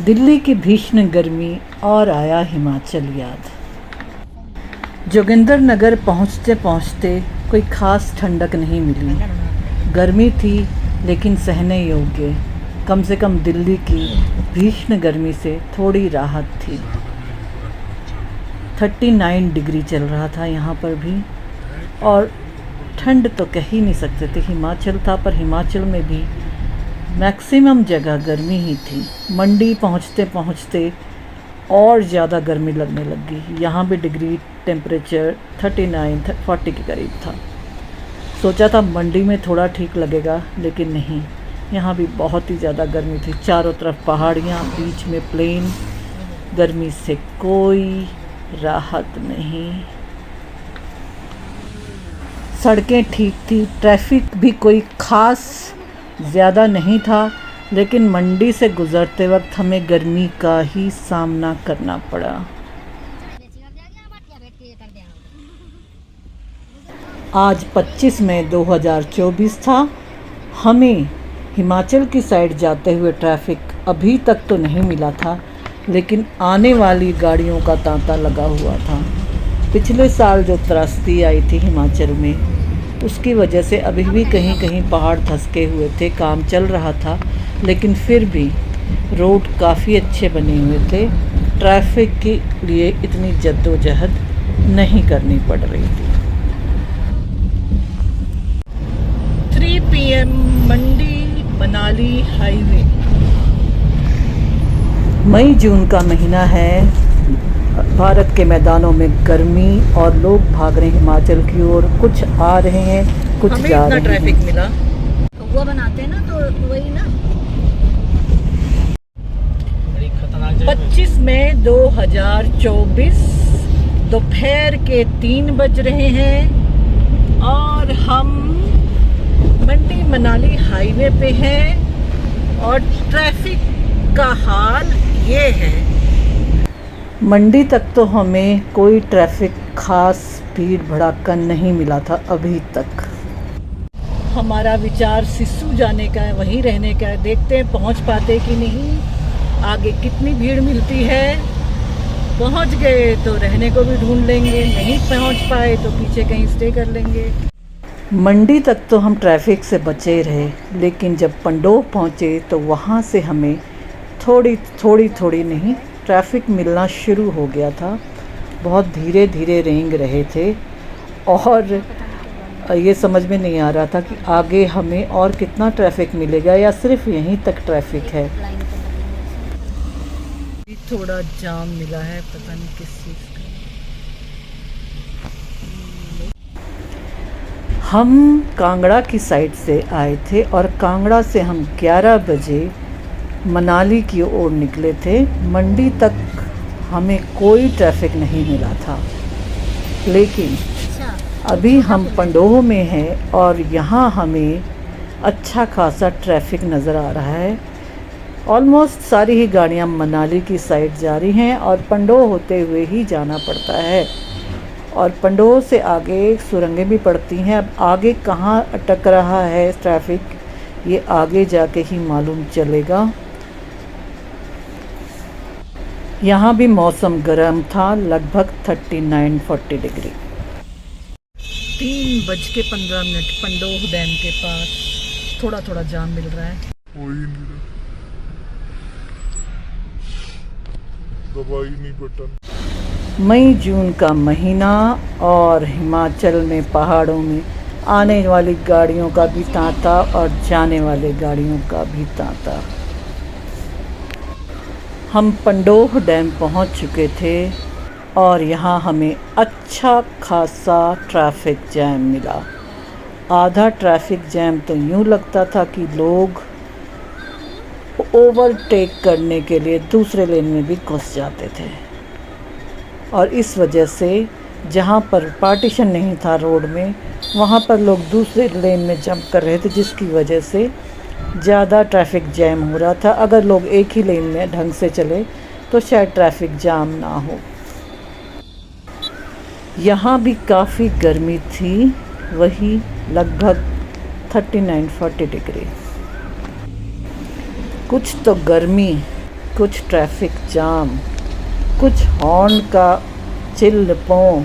दिल्ली की भीषण गर्मी और आया हिमाचल याद। जोगिंदर पहुँचते पहुँचते कोई ख़ास ठंडक नहीं मिली। गर्मी थी लेकिन सहने योग्य। कम से कम दिल्ली की भीषण गर्मी से थोड़ी राहत थी। 39 डिग्री चल रहा था यहाँ पर भी, और ठंड तो कह ही नहीं सकते थे। हिमाचल था, पर हिमाचल में भी मैक्सिमम जगह गर्मी ही थी। मंडी पहुँचते पहुँचते और ज़्यादा गर्मी लगने लग गई। यहाँ भी डिग्री टेम्परेचर 39-40 के करीब था। सोचा था मंडी में थोड़ा ठीक लगेगा, लेकिन नहीं, यहाँ भी बहुत ही ज़्यादा गर्मी थी। चारों तरफ पहाड़ियाँ, बीच में प्लेन, गर्मी से कोई राहत नहीं। सड़कें ठीक थी, ट्रैफिक भी कोई ख़ास ज़्यादा नहीं था, लेकिन मंडी से गुज़रते वक्त हमें गर्मी का ही सामना करना पड़ा। आज 25 मई 2024 था। हमें हिमाचल की साइड जाते हुए ट्रैफिक अभी तक तो नहीं मिला था, लेकिन आने वाली गाड़ियों का तांता लगा हुआ था। पिछले साल जो त्रासदी आई थी हिमाचल में, उसकी वजह से अभी भी कहीं कहीं पहाड़ धंसके हुए थे। काम चल रहा था, लेकिन फिर भी रोड काफ़ी अच्छे बने हुए थे। ट्रैफिक के लिए इतनी जद्दोजहद नहीं करनी पड़ रही थी। 3 PM मंडी मनाली हाईवे। मई जून का महीना है। भारत के मैदानों में गर्मी और लोग भाग रहे हैं हिमाचल की ओर। कुछ आ रहे हैं, कुछ जा रहे हैं। ट्रैफिक मिला, वो बनाते हैं ना, तो वही ना। 25 मई 2024 दोपहर के 3 बज रहे हैं और हम मंडी मनाली हाईवे पे हैं और ट्रैफिक का हाल ये है। मंडी तक तो हमें कोई ट्रैफिक खास भीड़ भड़ाका नहीं मिला था अभी तक। हमारा विचार सिस्सू जाने का है, वहीं रहने का है। देखते हैं पहुंच पाते कि नहीं, आगे कितनी भीड़ मिलती है। पहुंच गए तो रहने को भी ढूंढ लेंगे, नहीं पहुंच पाए तो पीछे कहीं स्टे कर लेंगे। मंडी तक तो हम ट्रैफिक से बचे रहे, लेकिन जब पंडोह पहुंचे तो वहां से हमें थोड़ी नहीं ट्रैफिक मिलना शुरू हो गया था। बहुत धीरे धीरे रेंग रहे थे और ये समझ में नहीं आ रहा था कि आगे हमें और कितना ट्रैफिक मिलेगा या सिर्फ यहीं तक ट्रैफिक है। थोड़ा जाम मिला है, पता नहीं किस चीज़ का। हम कांगड़ा की साइड से आए थे और कांगड़ा से हम 11 बजे मनाली की ओर निकले थे। मंडी तक हमें कोई ट्रैफिक नहीं मिला था, लेकिन अभी हम पंडोह में हैं और यहाँ हमें अच्छा खासा ट्रैफिक नज़र आ रहा है। ऑलमोस्ट सारी ही गाड़ियाँ मनाली की साइड जा रही हैं और पंडोह होते हुए ही जाना पड़ता है। और पंडोह से आगे सुरंगें भी पड़ती हैं। अब आगे कहाँ अटक रहा है ट्रैफिक, ये आगे जाके ही मालूम चलेगा। यहाँ भी मौसम गर्म था, लगभग 39-40 डिग्री। 3:15 पंडोह डैम के पास थोड़ा जाम मिल रहा है। दबाई नहीं बटन। मई जून का महीना और हिमाचल में पहाड़ों में आने वाली गाड़ियों का भी तांता और जाने वाली गाड़ियों का भी तांता। हम पंडोह डैम पहुंच चुके थे और यहाँ हमें अच्छा खासा ट्रैफिक जैम मिला। आधा ट्रैफिक जैम तो यूँ लगता था कि लोग ओवरटेक करने के लिए दूसरे लेन में भी घुस जाते थे, और इस वजह से जहाँ पर पार्टीशन नहीं था रोड में, वहाँ पर लोग दूसरे लेन में जंप कर रहे थे, जिसकी वजह से ज़्यादा ट्रैफिक जैम हो रहा था। अगर लोग एक ही लेन में ढंग से चले तो शायद ट्रैफिक जाम ना हो। यहाँ भी काफ़ी गर्मी थी, वही लगभग 39-40 डिग्री। कुछ तो गर्मी कुछ ट्रैफिक जाम, कुछ हॉर्न का चिल्लपों।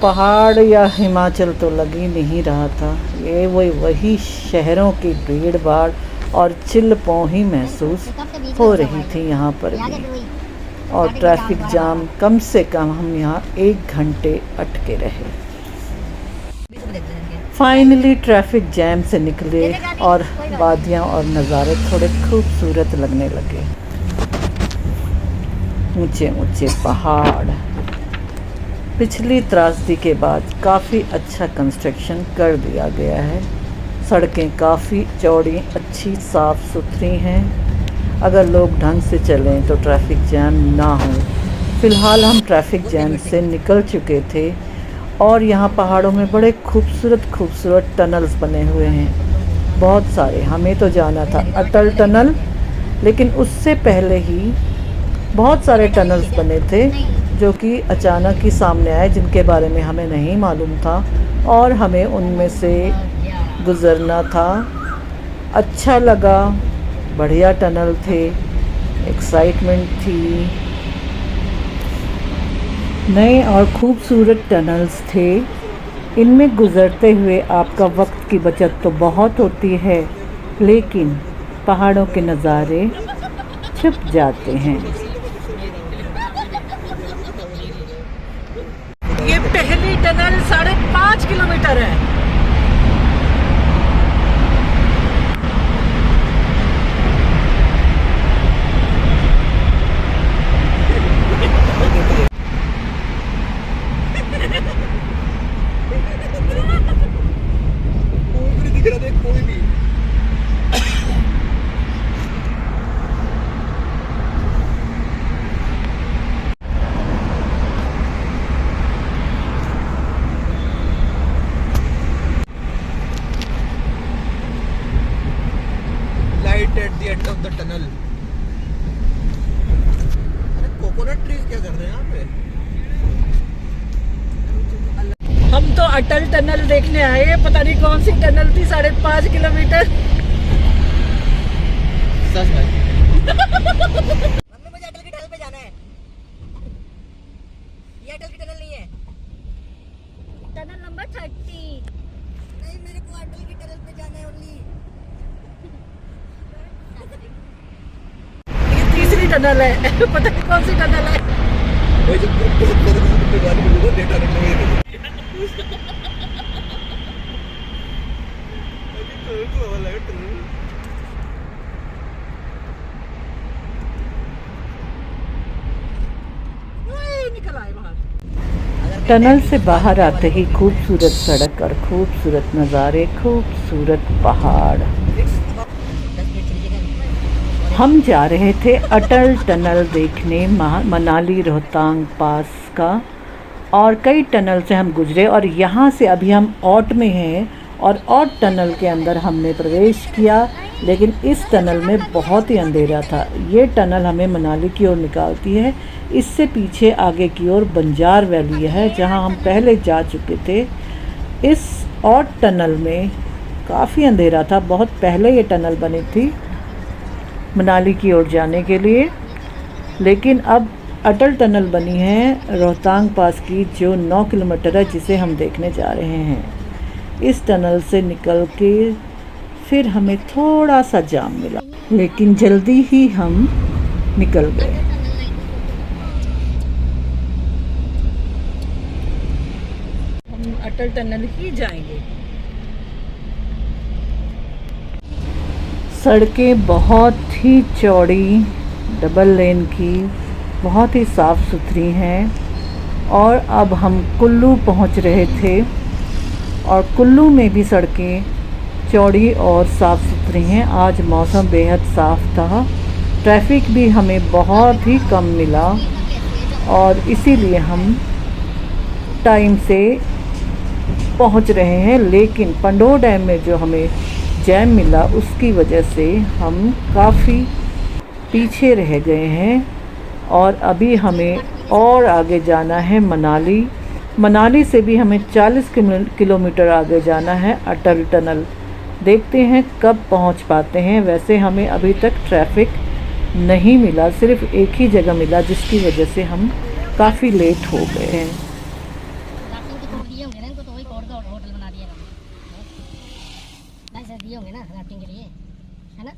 पहाड़ या हिमाचल तो लग ही नहीं रहा था, ये वही शहरों की भीड़ भाड़ और चिल्लपों ही महसूस हो रही थी यहाँ पर भी। और ट्रैफिक जाम, कम से कम हम यहाँ 1 घंटे अटके रहे। फाइनली ट्रैफिक जैम से निकले और वादियाँ और नज़ारे थोड़े खूबसूरत लगने लगे। ऊंचे ऊंचे पहाड़। पिछली त्रासदी के बाद काफ़ी अच्छा कंस्ट्रक्शन कर दिया गया है। सड़कें काफ़ी चौड़ी, अच्छी, साफ़ सुथरी हैं। अगर लोग ढंग से चलें तो ट्रैफिक जैम ना हो। फ़िलहाल हम ट्रैफिक जैम से निकल चुके थे और यहाँ पहाड़ों में बड़े खूबसूरत टनल्स बने हुए हैं, बहुत सारे। हमें तो जाना था अटल टनल, लेकिन उससे पहले ही बहुत सारे टनल्स बने थे जो कि अचानक ही सामने आए, जिनके बारे में हमें नहीं मालूम था और हमें उनमें से गुज़रना था। अच्छा लगा, बढ़िया टनल थे, एक्साइटमेंट थी। नए और खूबसूरत टनल्स थे। इनमें गुज़रते हुए आपका वक्त की बचत तो बहुत होती है, लेकिन पहाड़ों के नज़ारे छुप जाते हैं। ये पहली टनल 5.5 किलोमीटर है। कोई भी light at the end of the tunnel. अरे कोकोनट ट्रीज क्या कर रहे हैं यहाँ पे? हम तो अटल टनल देखने आए हैं, पता नहीं कौन सी टनल थी। 5.5 किलोमीटर। सच में मम्मी, मुझे अटल की टनल पे जाना है। ये अटल की टनल नहीं है, टनल नंबर 30। नहीं, मेरे को अटल की टनल पे जाना है ओनली। ये तीसरी टनल है, पता नहीं कौन सी टनल है। भाई जब डेटा रखने निकल आए बाहर। टनल से बाहर आते ही खूबसूरत सड़क और खूबसूरत नज़ारे, खूबसूरत पहाड़। हम जा रहे थे अटल टनल देखने, मनाली रोहतांग पास का, और कई टनल से हम गुजरे और यहाँ से अभी हम औट में हैं और औट टनल के अंदर हमने प्रवेश किया, लेकिन इस टनल में बहुत ही अंधेरा था। ये टनल हमें मनाली की ओर निकालती है। इससे पीछे आगे की ओर बंजार वैली है, जहाँ हम पहले जा चुके थे। इस औट टनल में काफ़ी अंधेरा था, बहुत पहले ये टनल बनी थी मनाली की ओर जाने के लिए, लेकिन अब अटल टनल बनी है रोहतांग पास की, जो 9 किलोमीटर है, जिसे हम देखने जा रहे हैं। इस टनल से निकल के फिर हमें थोड़ा सा जाम मिला, लेकिन जल्दी ही हम निकल गए। हम अटल टनल ही जाएंगे। सड़कें बहुत ही चौड़ी, डबल लेन की, बहुत ही साफ़ सुथरी हैं। और अब हम कुल्लू पहुंच रहे थे और कुल्लू में भी सड़कें चौड़ी और साफ़ सुथरी हैं। आज मौसम बेहद साफ़ था, ट्रैफिक भी हमें बहुत ही कम मिला और इसीलिए हम टाइम से पहुंच रहे हैं। लेकिन पंडोह डैम में जो हमें जैम मिला, उसकी वजह से हम काफ़ी पीछे रह गए हैं और अभी हमें और आगे जाना है मनाली। मनाली से भी हमें 40 किलोमीटर आगे जाना है अटल टनल। देखते हैं कब पहुंच पाते हैं। वैसे हमें अभी तक ट्रैफिक नहीं मिला, सिर्फ एक ही जगह मिला, जिसकी वजह से हम काफ़ी लेट हो गए हैं। राफ्टिंग के तो दिए होंगे ना इनको, तो वही कोड का होटल बना दिया लाइसेंस दिए होंगे ना राफ्टिंग के लिए, है ना?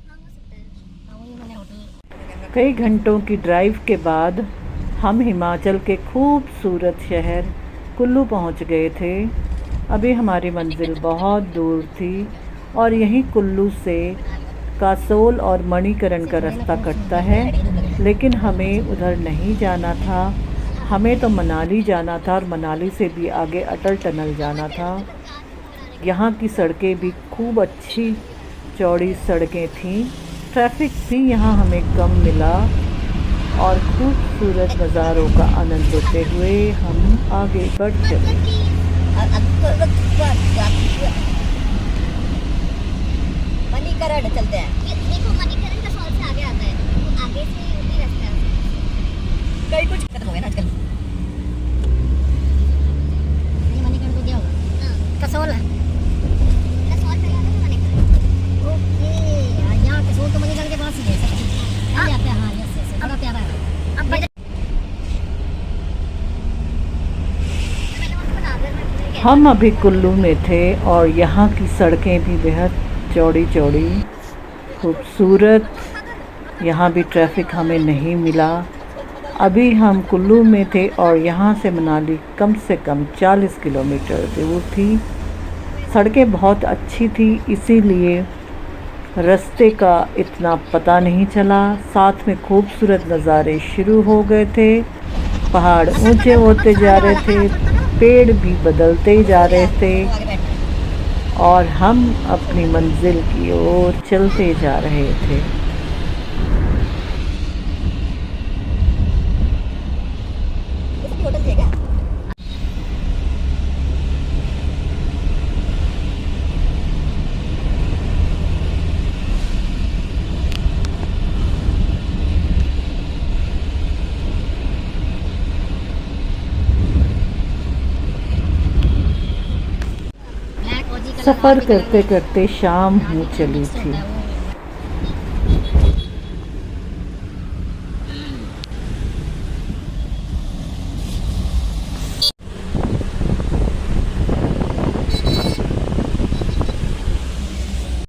हाँ हो सकता है, हाँ वही उन्होंने होटल। कई घंटों की ड्राइव के बाद हम हिमाचल के खूबसूरत शहर कुल्लू पहुंच गए थे। अभी हमारी मंजिल बहुत दूर थी और यहीं कुल्लू से कासोल और मणिकरण का रास्ता कटता है, लेकिन हमें उधर नहीं जाना था। हमें तो मनाली जाना था और मनाली से भी आगे अटल टनल जाना था। यहाँ की सड़कें भी खूब अच्छी चौड़ी सड़कें थीं। ट्रैफिक भी यहाँ हमें कम मिला और खूबसूरत नज़ारों का आनंद लेते हुए हम आगे बढ़ चले। मणिकरण चलते हैं। देखो मणिकरण का सॉल से आगे आता है, तो आगे से उसी रास्ते है। कई कुछ खत्म हो गया ना आजकल। ये मणिकरण तो क्या होगा? हां, कसौल है। कसौल पे आता है मणिकरण। ओके, यहाँ कसौल तो मणिकरण के पास ही है सब चीज। आ जाते हैं, हां यस, बड़ा प्यारा है। अब हम अभी कुल्लू में थे और यहाँ की सड़कें भी बेहद चौड़ी चौड़ी खूबसूरत। यहाँ भी ट्रैफिक हमें नहीं मिला। अभी हम कुल्लू में थे और यहाँ से मनाली कम से कम 40 किलोमीटर दूर थी। सड़कें बहुत अच्छी थी, इसीलिए रास्ते का इतना पता नहीं चला। साथ में खूबसूरत नज़ारे शुरू हो गए थे। पहाड़ ऊंचे होते जा रहे थे, पेड़ भी बदलते जा रहे थे और हम अपनी मंजिल की ओर चलते जा रहे थे। सफ़र करते करते शाम हो चली थी।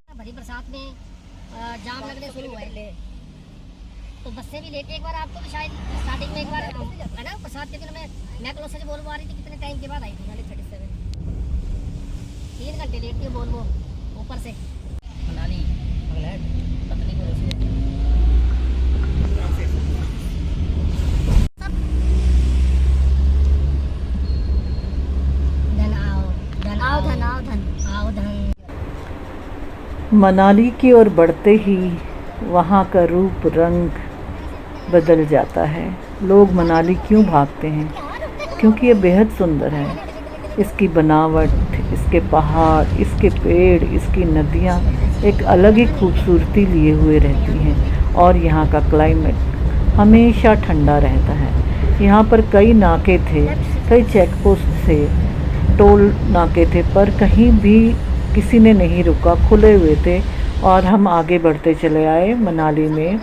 बड़ी बरसात में जाम लगने शुरू हुए, तो बसें भी लेट। एक बार आपको भी शायद स्टार्टिंग में एक बार है ना, बरसात के दिनों में मैं क्लोज से बोलवा रही थी, कितने टाइम के बाद आई थी? 37 3 घंटे लेट थी बोल वो ऊपर से मनाली पत्नी को धन। मनाली की ओर बढ़ते ही वहाँ का रूप रंग बदल जाता है। लोग मनाली क्यों भागते हैं? क्योंकि ये बेहद सुंदर है। इसकी बनावट, इसके पहाड़, इसके पेड़, इसकी नदियाँ एक अलग ही खूबसूरती लिए हुए रहती हैं और यहाँ का क्लाइमेट हमेशा ठंडा रहता है। यहाँ पर कई नाके थे, कई चेक पोस्ट थे, टोल नाके थे, पर कहीं भी किसी ने नहीं रुका, खुले हुए थे और हम आगे बढ़ते चले आए। मनाली में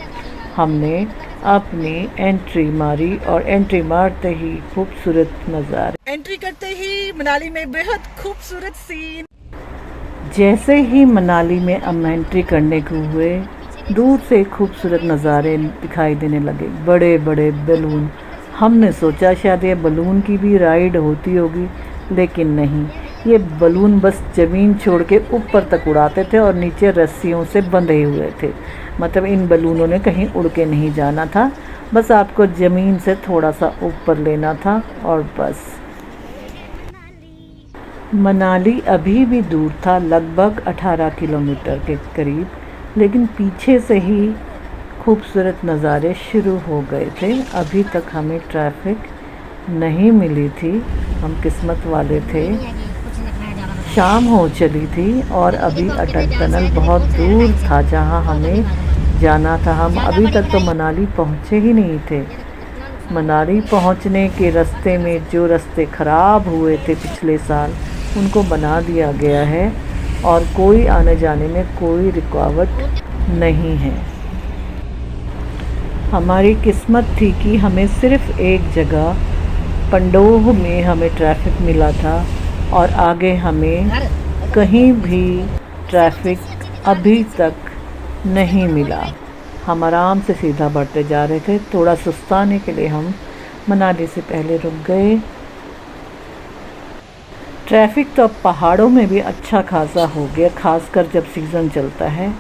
हमने अपनी एंट्री मारी और एंट्री मारते ही खूबसूरत नज़ारे। एंट्री करते ही मनाली में बेहद खूबसूरत सीन। जैसे ही मनाली में हम एंट्री करने को हुए, दूर से खूबसूरत नज़ारे दिखाई देने लगे। बड़े बड़े बैलून। हमने सोचा शायद ये बलून की भी राइड होती होगी, लेकिन नहीं, ये बलून बस ज़मीन छोड़ के ऊपर तक उड़ाते थे और नीचे रस्सियों से बंधे हुए थे। मतलब इन बलूनों ने कहीं उड़ के नहीं जाना था, बस आपको ज़मीन से थोड़ा सा ऊपर लेना था और बस। मनाली अभी भी दूर था, लगभग 18 किलोमीटर के करीब, लेकिन पीछे से ही खूबसूरत नज़ारे शुरू हो गए थे। अभी तक हमें ट्रैफिक नहीं मिली थी, हम किस्मत वाले थे। शाम हो चली थी और अभी अटल टनल बहुत दूर था जहां हमें जाना था। हम अभी तक तो मनाली पहुंचे ही नहीं थे। मनाली पहुंचने के रास्ते में जो रास्ते ख़राब हुए थे पिछले साल, उनको बना दिया गया है और कोई आने जाने में कोई रुकावट नहीं है। हमारी किस्मत थी कि हमें सिर्फ़ एक जगह पंडोह में हमें ट्रैफिक मिला था और आगे हमें कहीं भी ट्रैफिक अभी तक नहीं मिला। हम आराम से सीधा बढ़ते जा रहे थे। थोड़ा सुस्ताने के लिए हम मनाली से पहले रुक गए। ट्रैफिक तो अब पहाड़ों में भी अच्छा खासा हो गया, खासकर जब सीज़न चलता है।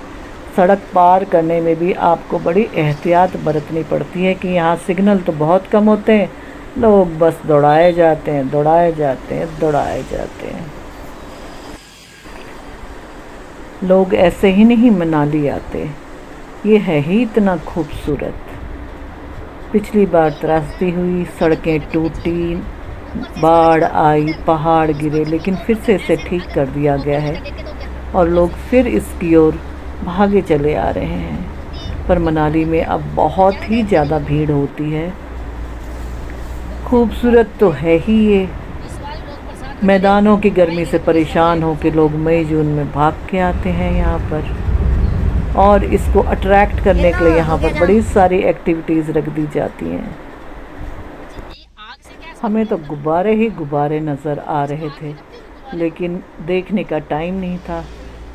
सड़क पार करने में भी आपको बड़ी एहतियात बरतनी पड़ती है कि यहाँ सिग्नल तो बहुत कम होते हैं, लोग बस दौड़ाए जाते हैं, दौड़ाए जाते हैं, दौड़ाए जाते हैं। लोग ऐसे ही नहीं मनाली आते, ये है ही इतना खूबसूरत। पिछली बार त्रासदी हुई, सड़कें टूटी, बाढ़ आई, पहाड़ गिरे, लेकिन फिर से इसे ठीक कर दिया गया है और लोग फिर इसकी ओर भागे चले आ रहे हैं। पर मनाली में अब बहुत ही ज़्यादा भीड़ होती है। खूबसूरत तो है ही ये। मैदानों की गर्मी से परेशान हो के लोग मई जून में भाग के आते हैं यहाँ पर, और इसको अट्रैक्ट करने के लिए यहाँ पर बड़ी सारी एक्टिविटीज़ रख दी जाती हैं। हमें तो गुब्बारे ही गुब्बारे नज़र आ रहे थे, लेकिन देखने का टाइम नहीं था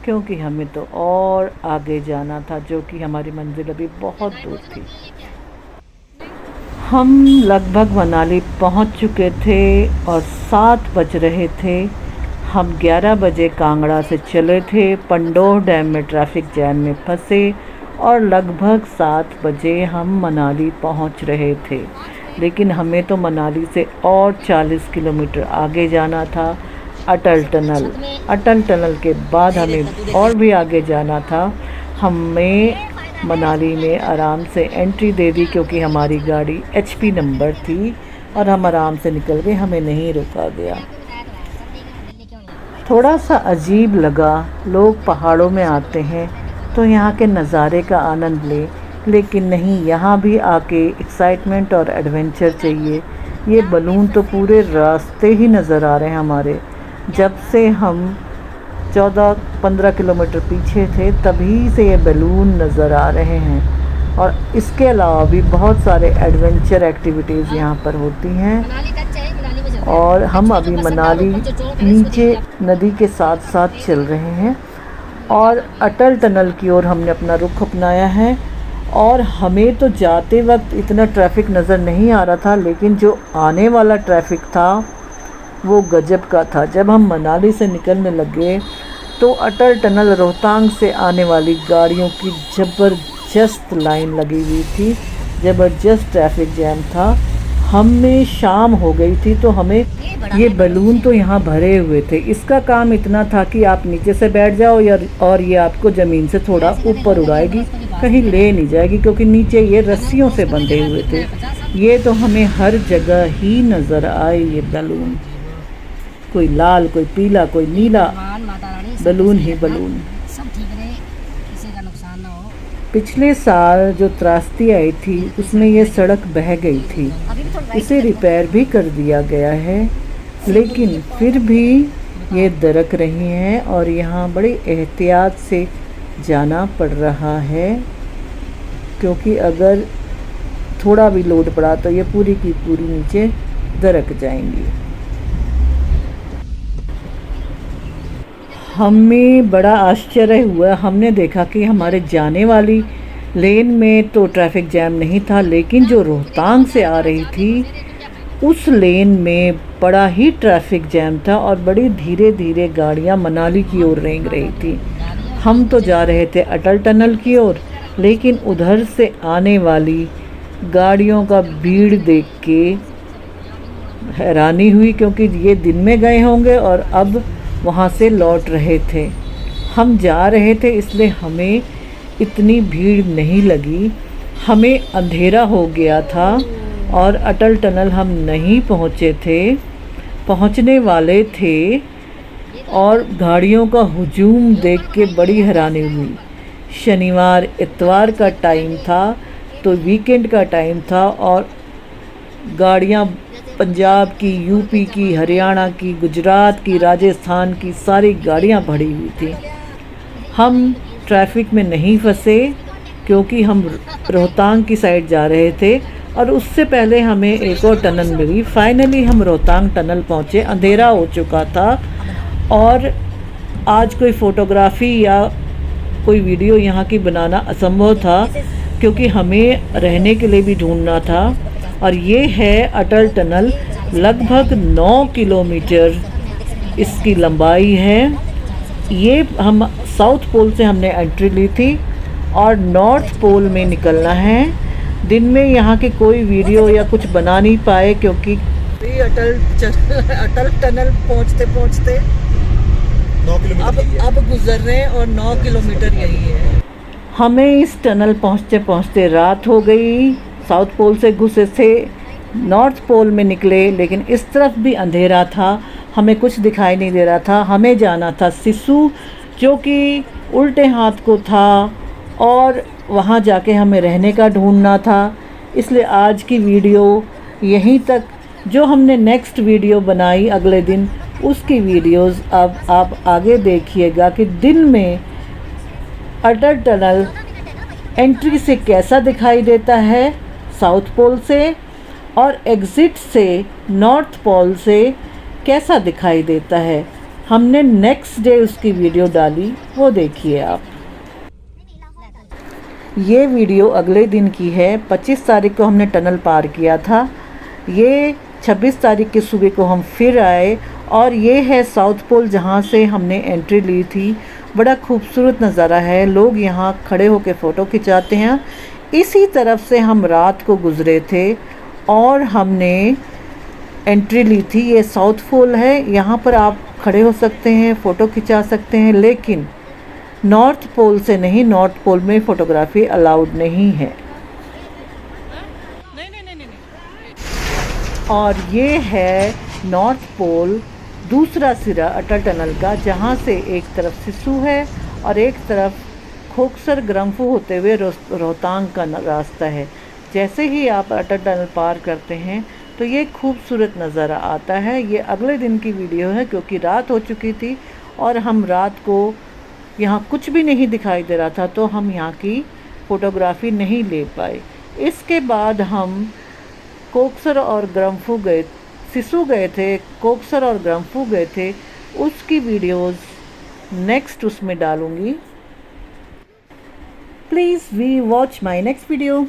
क्योंकि हमें तो और आगे जाना था, जो कि हमारी मंजिल अभी बहुत दूर थी। हम लगभग मनाली पहुंच चुके थे और 7 बज रहे थे। हम 11 बजे कांगड़ा से चले थे, पंडोह डैम में ट्रैफिक जैम में फंसे और लगभग 7 बजे हम मनाली पहुंच रहे थे। लेकिन हमें तो मनाली से और 40 किलोमीटर आगे जाना था, अटल टनल। अटल टनल के बाद हमें और भी आगे जाना था। हमें मनाली में आराम से एंट्री दे दी क्योंकि हमारी गाड़ी HP नंबर थी और हम आराम से निकल गए, हमें नहीं रोका गया। थोड़ा सा अजीब लगा, लोग पहाड़ों में आते हैं तो यहाँ के नज़ारे का आनंद लें, लेकिन नहीं, यहाँ भी आके एक्साइटमेंट और एडवेंचर चाहिए। ये बलून तो पूरे रास्ते ही नज़र आ रहे हैं हमारे। जब से हम 14-15 किलोमीटर पीछे थे तभी से ये बलून नज़र आ रहे हैं। और इसके अलावा भी बहुत सारे एडवेंचर एक्टिविटीज़ यहाँ पर होती हैं। और हम अभी मनाली नीचे नदी के साथ साथ चल रहे हैं और अटल टनल की ओर हमने अपना रुख अपनाया है। और हमें तो जाते वक्त इतना ट्रैफिक नज़र नहीं आ रहा था, लेकिन जो आने वाला ट्रैफिक था वो गजब का था। जब हम मनाली से निकलने लगे तो अटल टनल रोहतांग से आने वाली गाड़ियों की ज़बरदस्त लाइन लगी हुई थी, ज़बरदस्त ट्रैफिक जैम था। हमें शाम हो गई थी तो हमें ये बलून तो यहाँ भरे हुए थे। इसका काम इतना था कि आप नीचे से बैठ जाओ और ये आपको ज़मीन से थोड़ा ऊपर उड़ाएगी, कहीं ले नहीं जाएगी क्योंकि नीचे ये रस्सियों से बंधे हुए थे। ये तो हमें हर जगह ही नज़र आए ये बलून, कोई लाल, कोई पीला, कोई नीला, बलून ही बलून। सब ठीक रहे, किसी का नुकसान ना हो। पिछले साल जो त्रासदी आई थी उसमें ये सड़क बह गई थी, इसे रिपेयर भी कर दिया गया है, लेकिन फिर भी ये दरक रही हैं और यहाँ बड़ी एहतियात से जाना पड़ रहा है क्योंकि अगर थोड़ा भी लोड पड़ा तो ये पूरी की पूरी नीचे दरक जाएंगी। हमें बड़ा आश्चर्य हुआ, हमने देखा कि हमारे जाने वाली लेन में तो ट्रैफिक जैम नहीं था, लेकिन जो रोहतांग से आ रही थी उस लेन में बड़ा ही ट्रैफिक जैम था और बड़ी धीरे धीरे गाड़ियां मनाली की ओर रेंग रही थी। हम तो जा रहे थे अटल टनल की ओर, लेकिन उधर से आने वाली गाड़ियों का भीड़ देख के हैरानी हुई क्योंकि ये दिन में गए होंगे और अब वहाँ से लौट रहे थे। हम जा रहे थे इसलिए हमें इतनी भीड़ नहीं लगी। हमें अंधेरा हो गया था और अटल टनल हम नहीं पहुँचे थे, पहुँचने वाले थे और गाड़ियों का हुजूम देख के बड़ी हैरानी हुई। शनिवार इतवार का टाइम था तो वीकेंड का टाइम था और गाड़ियाँ पंजाब की, यूपी की, हरियाणा की, गुजरात की, राजस्थान की सारी गाड़ियाँ भरी हुई थी। हम ट्रैफिक में नहीं फंसे क्योंकि हम रोहतांग की साइड जा रहे थे और उससे पहले हमें एक और टनल मिली। फाइनली हम रोहतांग टनल पहुँचे, अंधेरा हो चुका था और आज कोई फ़ोटोग्राफ़ी या कोई वीडियो यहाँ की बनाना असंभव था क्योंकि हमें रहने के लिए भी ढूंढना था। और ये है अटल टनल, लगभग 9 किलोमीटर इसकी लंबाई है। ये हम साउथ पोल से हमने एंट्री ली थी और नॉर्थ पोल में निकलना है। दिन में यहाँ की कोई वीडियो या कुछ बना नहीं पाए क्योंकि अटल टनल पहुँचते पहुँचते 9 किलोमीटर अब गुजर रहे हैं और 9 किलोमीटर यही है। हमें इस टनल पहुँचते पहुँचते रात हो गई। साउथ पोल से घुसे थे, नॉर्थ पोल में निकले, लेकिन इस तरफ भी अंधेरा था, हमें कुछ दिखाई नहीं दे रहा था। हमें जाना था सिसु, जो कि उल्टे हाथ को था और वहाँ जाके हमें रहने का ढूंढना था। इसलिए आज की वीडियो यहीं तक। जो हमने नेक्स्ट वीडियो बनाई अगले दिन, उसकी वीडियोस अब आप आगे देखिएगा कि दिन में अटल टनल एंट्री से कैसा दिखाई देता है साउथ पोल से और एग्ज़िट से नॉर्थ पोल से कैसा दिखाई देता है। हमने नेक्स्ट डे उसकी वीडियो डाली, वो देखिए आप। ये वीडियो अगले दिन की है। 25 तारीख को हमने टनल पार किया था। ये 26 तारीख की सुबह को हम फिर आए और ये है साउथ पोल जहाँ से हमने एंट्री ली थी। बड़ा खूबसूरत नज़ारा है, लोग यहाँ खड़े होकर फ़ोटो खिंचाते हैं। इसी तरफ से हम रात को गुज़रे थे और हमने एंट्री ली थी। ये साउथ पोल है, यहाँ पर आप खड़े हो सकते हैं, फ़ोटो खिंचा सकते हैं, लेकिन नॉर्थ पोल से नहीं। नॉर्थ पोल में फ़ोटोग्राफी अलाउड नहीं है। और ये है नॉर्थ पोल, दूसरा सिरा अटल टनल का, जहाँ से एक तरफ सिसु है और एक तरफ खोखसर ग्रम्फू होते हुए रोहतांग का रास्ता है। जैसे ही आप अटल टनल पार करते हैं तो ये खूबसूरत नज़ारा आता है। ये अगले दिन की वीडियो है क्योंकि रात हो चुकी थी और हम रात को यहाँ कुछ भी नहीं दिखाई दे रहा था, तो हम यहाँ की फ़ोटोग्राफ़ी नहीं ले पाए। इसके बाद हम कोकसर और ग्रम्फू गए, सिसु गए थे, कोकसर और ग्रम्फू गए थे। उसकी वीडियोस नेक्स्ट उसमें डालूँगी। Please we watch my next video.